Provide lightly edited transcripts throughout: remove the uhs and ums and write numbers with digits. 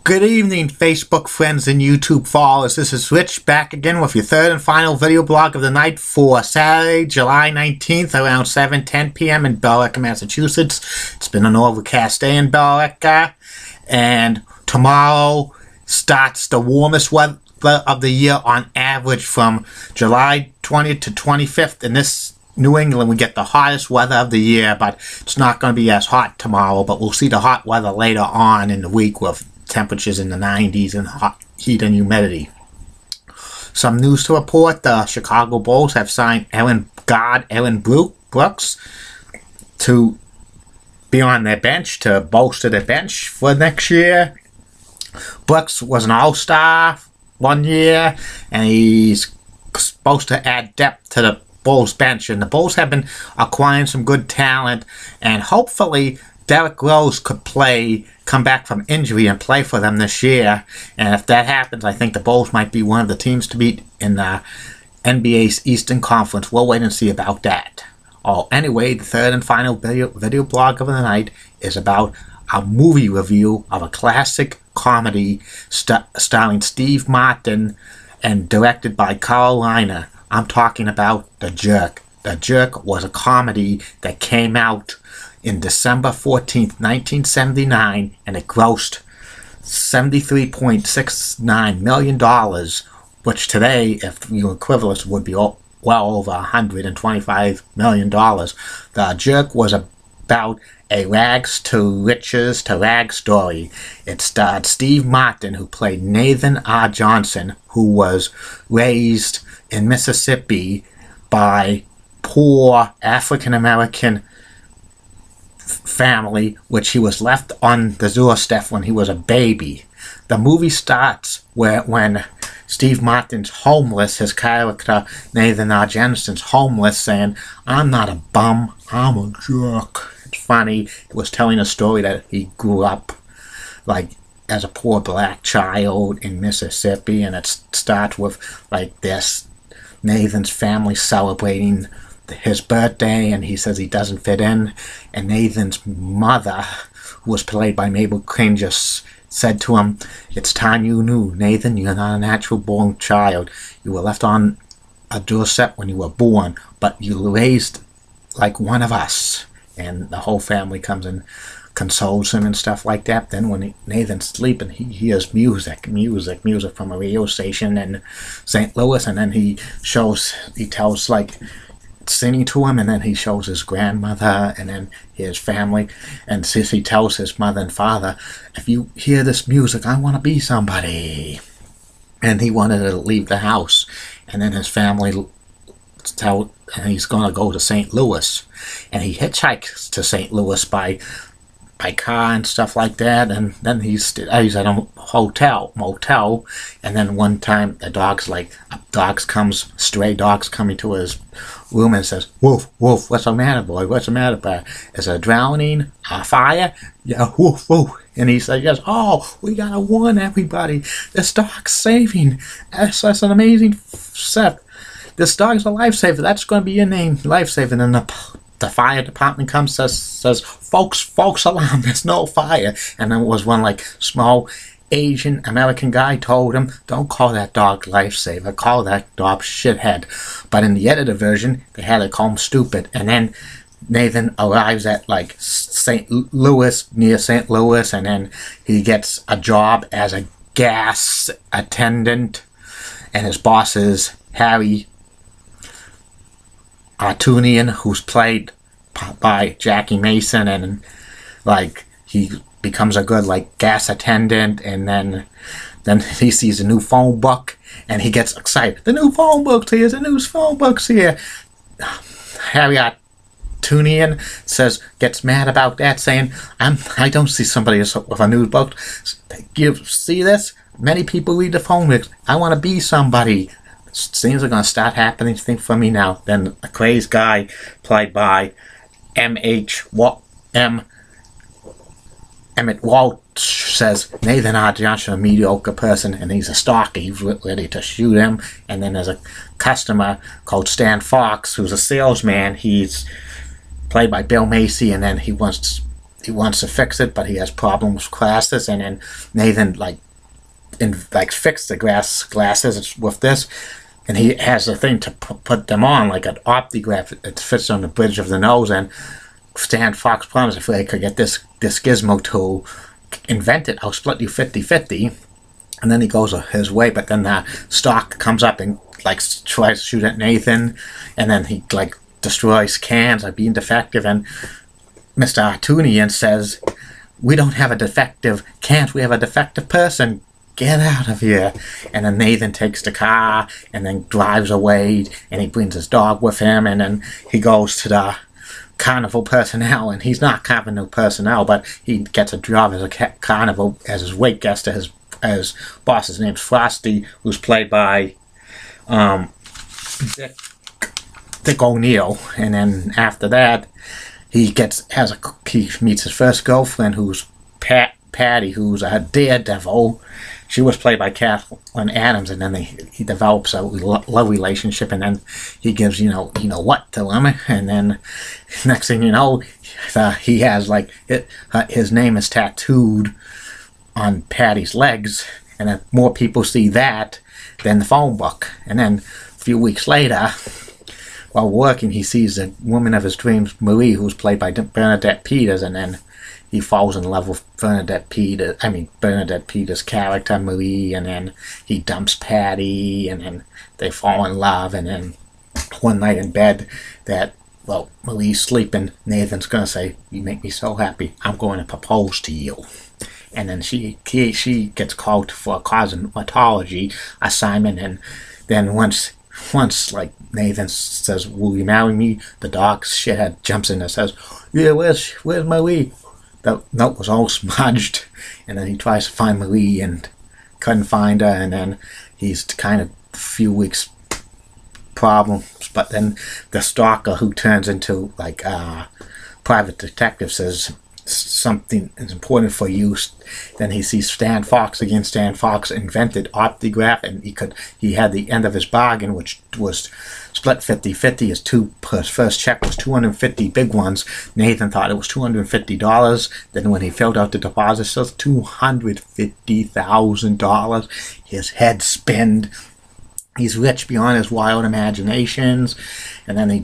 Good evening, Facebook friends and YouTube followers. This is Rich back again with your third and final video blog of the night for Saturday, July 19th, around 7:10 p.m. in Billerica, Massachusetts. It's been an overcast day in Billerica, and tomorrow starts the warmest weather of the year on average from July 20th to 25th. In this New England, we get the hottest weather of the year, but it's not going to be as hot tomorrow, but we'll see the hot weather later on in the week with temperatures in the 90s and hot heat and humidity. Some news to report: the Chicago Bulls have signed Aaron Brooks to be on their bench, to bolster their bench for next year. Brooks was an all-star one year, and he's supposed to add depth to the Bulls bench, and the Bulls have been acquiring some good talent, and hopefully Derrick Rose could come back from injury and play for them this year. And if that happens, I think the Bulls might be one of the teams to beat in the NBA's Eastern Conference. We'll wait and see about that. Anyway, the third and final video blog of the night is about a movie review of a classic comedy starring Steve Martin and directed by Carl Reiner. I'm talking about The Jerk. The Jerk was a comedy that came out in December 14th, 1979, and it grossed $73.69 million, which today, if you equivalent, would be well over $125 million. The Jerk was about a rags to riches to rags story. It starred Steve Martin, who played Nathan R. Johnson, who was raised in Mississippi by poor African-American family, which he was left on the doorstep when he was a baby. The movie starts when Steve Martin's homeless, his character Nathan R. Johnson's homeless, saying, "I'm not a bum, I'm a jerk." It's funny. It was telling a story that he grew up like as a poor black child in Mississippi, and it starts with like this Nathan's family celebrating his birthday, and he says he doesn't fit in, and Nathan's mother, who was played by Mabel Crane, just said to him, "It's time you knew, Nathan, you're not a natural born child. You were left on a doorstep when you were born, but you were raised like one of us." And the whole family comes and consoles him and stuff like that. Then when Nathan's sleeping, he hears music from a radio station in St. Louis, and then he tells like singing to him, and then he shows his grandmother and then his family, and says he tells his mother and father, "If you hear this music, I want to be somebody." And he wanted to leave the house, and then his family and he's going to go to St. Louis, and he hitchhikes to St. Louis by car and stuff like that, and then he's at a motel, and then one time stray dogs come into his room and says, "Woof, woof, what's the matter, boy? What's the matter, boy? Is there drowning? A fire? Yeah, woof, woof." And he says, "Oh, we gotta warn everybody. This dog's saving. That's an amazing set. This dog's a lifesaver. That's going to be your name, Lifesaver." And then the fire department comes, says, folks, alarm, there's no fire. And then was one like small Asian American guy told him, "Don't call that dog Lifesaver, call that dog Shithead." But in the edited version, they had to call him Stupid. And then Nathan arrives at like near St. Louis, and then he gets a job as a gas attendant, and his boss is Harry Artunian, who's played by Jackie Mason, and like he becomes a good like gas attendant, and then he sees a new phone book and he gets excited. "The new phone book's here, the new phone book's here." Harry Artunian gets mad about that, saying, "I don't see somebody with a new book. See this? Many people read the phone books. I want to be somebody. Things are going to start happening for me now." Then a crazed guy played by Emmett Walsh says, "Nathan R. Johnson, a mediocre person, and he's a stalker. He's ready to shoot him." And then there's a customer called Stan Fox, who's a salesman. He's played by Bill Macy, and then he he wants to fix it, but he has problems with glasses, and then Nathan fix the glasses with this, and he has a thing to put them on, like an optigraph. It fits on the bridge of the nose, and Stan Fox promised if they could get this gizmo to invent it, I'll split you 50-50. And then he goes his way, but then Stark comes up and tries to shoot at Nathan, and then he destroys cans by being defective, and Mr. Artunian says, "We don't have a defective can't, we have a defective person. Get out of here." And then Nathan takes the car and then drives away, and he brings his dog with him, and then he goes to the carnival personnel, and he's not carnival personnel, but he gets a job as a carnival as his wait guest to his boss's name's Frosty, who's played by Dick O'Neill. And then after that, he meets his first girlfriend, who's Patty, who's a daredevil. She was played by Kathleen Adams, and then he develops a love relationship, and then he gives you know what to him, and then next thing you know, he has his name is tattooed on Patty's legs, and then more people see that than the phone book. And then a few weeks later, while working, he sees the woman of his dreams, Marie, who's played by Bernadette Peters, and then he falls in love with Bernadette Peters' character, Marie, and then he dumps Patty, and then they fall in love, and then one night in bed, Marie's sleeping, Nathan's gonna say, "You make me so happy, I'm going to propose to you." And then she gets called for a cosmetology assignment, and then once Nathan says, "Will you marry me?" the dog shithead jumps in and says, "Yeah, where's Marie?" The note was all smudged, and then he tries to find Marie and couldn't find her, and then he's kind of a few weeks problems, but then the stalker, who turns into a private detective, says something is important for you. Then he sees Stan Fox again. Stan Fox invented optigraph, and he had the end of his bargain, which was split 50-50. His first check was 250 big ones. Nathan thought it was $250. Then when he filled out the deposit, it says $250,000. His head spinned. He's rich beyond his wild imaginations, and then he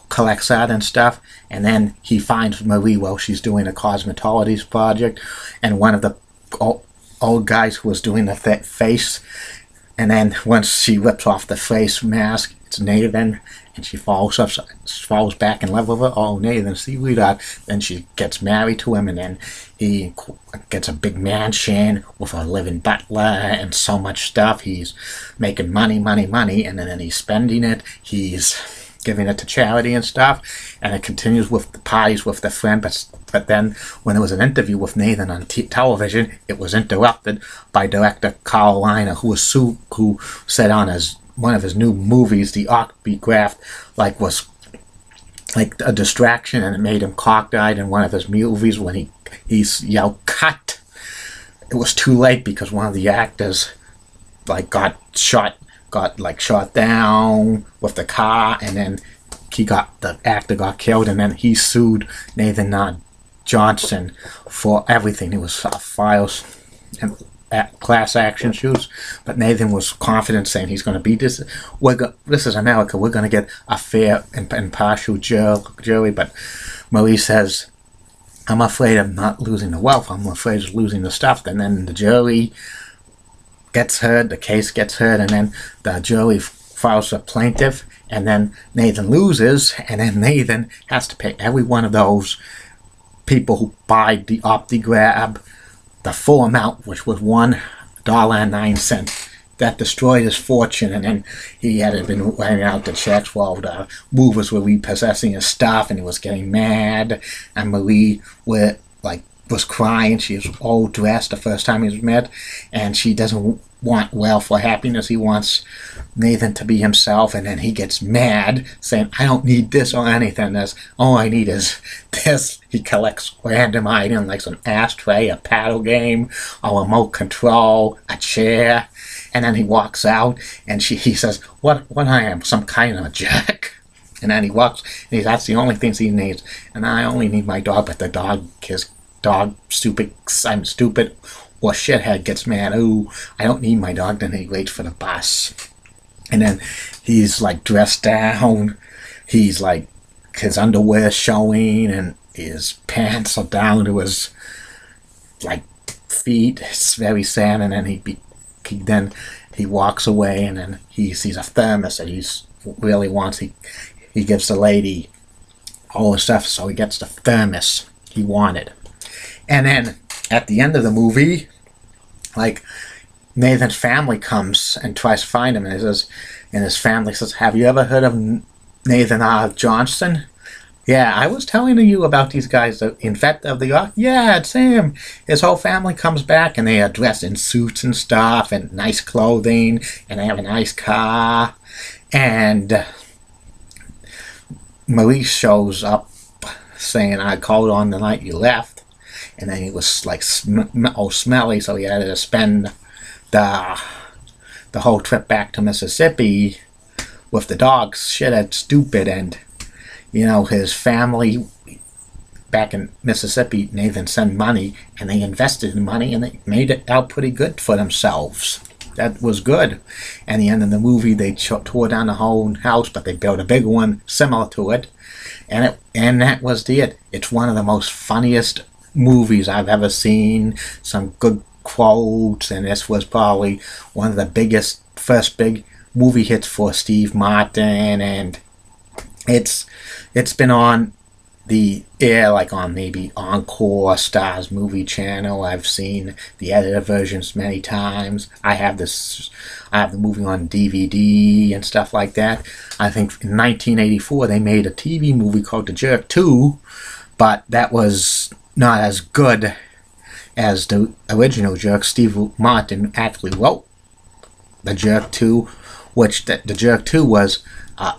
collects that and stuff, and then he finds Marie while she's doing a cosmetology project, and one of the old guys who was doing the face, and then once she rips off the face mask, it's Nathan, and she falls back in love with her. "Oh, Nathan, see we that." Then she gets married to him, and then he gets a big mansion with a living butler and so much stuff. He's making money, and then he's spending it. He's giving it to charity and stuff, and it continues with the parties with the friend, but then when there was an interview with Nathan on television, it was interrupted by director Carl Reiner, who said on one of his new movies, the optigraph was like a distraction, and it made him cockeyed in one of his movies when he yelled "cut." It was too late because one of the actors got shot down with the car, and then the actor got killed, and then he sued Nathan Johnson for everything. It was files and class action suits, but Nathan was confident, saying he's going to beat this. This is America. We're going to get a fair and impartial jury. But Marie says, "I'm afraid of not losing the wealth. I'm afraid of losing the stuff." And then the jury gets heard, the case gets heard, and then the jury files a plaintiff, and then Nathan loses, and then Nathan has to pay every one of those people who buy the optigraph the full amount, which was $1.09. That destroyed his fortune, and then he had been writing out the checks while the movers were repossessing his stuff, and he was getting mad, and Marie was crying. She was all dressed the first time he was met, and she doesn't want wealth or happiness. He wants Nathan to be himself, and then he gets mad, saying, "I don't need this or anything. All I need is this." He collects random items like an ashtray, a paddle game, a remote control, a chair, and then he walks out, and he says, "What I am, some kind of a jack?" And then he walks, and that's the only things he needs. "And I only need my dog," but the dog is dog I'm stupid, or shithead gets mad. Oh, I don't need my dog. Then he waits for the bus. And then he's like dressed down. He's like, his underwear showing and his pants are down to his like feet. It's very sad. And then he walks away, and then he sees a thermos that he's really wants. He gives the lady all the stuff, so he gets the thermos he wanted. And then at the end of the movie, like, Nathan's family comes and tries to find him, and his family says, "Have you ever heard of Nathan R. Johnson?" "Yeah, I was telling you about these guys, the Inventor of the Ark." "Yeah, it's him." His whole family comes back, and they are dressed in suits and stuff, and nice clothing, and they have a nice car. And Maurice shows up saying, "I called on the night you left." And then he was like smelly, so he had to spend the whole trip back to Mississippi with the dogs. Shit, that's stupid. And his family back in Mississippi, Nathan sent money, and they invested in money, and they made it out pretty good for themselves. That was good. And the end of the movie, they tore down the whole house, but they built a big one similar to it. And that was it. It's one of the most funniest movies I've ever seen. Some good quotes, and this was probably one of the first big movie hits for Steve Martin. And it's been on the air, like on maybe Encore, Stars Movie Channel. I've seen the edited versions many times. I have the movie on DVD and stuff like that. I think in 1984 they made a TV movie called The Jerk 2, but that was not as good as the original Jerk. Steve Martin actually wrote The Jerk 2, which the Jerk 2 was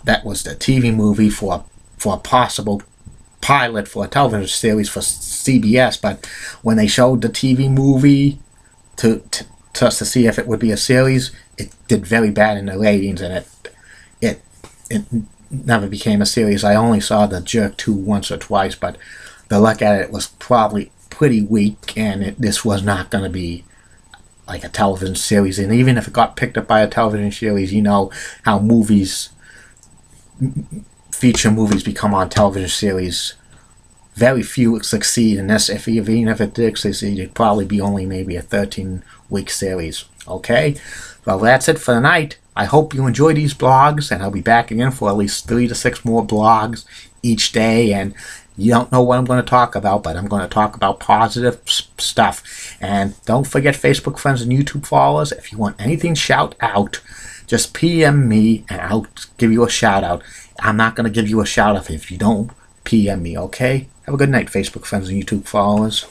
that was the TV movie for a possible pilot for a television series for CBS. But when they showed the TV movie to us to see if it would be a series, it did very bad in the ratings, and it never became a series. I only saw The Jerk 2 once or twice, but the look at it was probably pretty weak, and this was not going to be like a television series. And even if it got picked up by a television series, you know how feature movies become on television series. Very few succeed in this. Even if it did succeed, it'd probably be only maybe a 13-week series. Okay? Well, that's it for tonight. I hope you enjoy these blogs, and I'll be back again for at least 3 to 6 more blogs each day. And you don't know what I'm going to talk about, but I'm going to talk about positive stuff. And don't forget Facebook friends and YouTube followers. If you want anything shout out, just PM me and I'll give you a shout out. I'm not going to give you a shout out if you don't PM me, okay? Have a good night, Facebook friends and YouTube followers.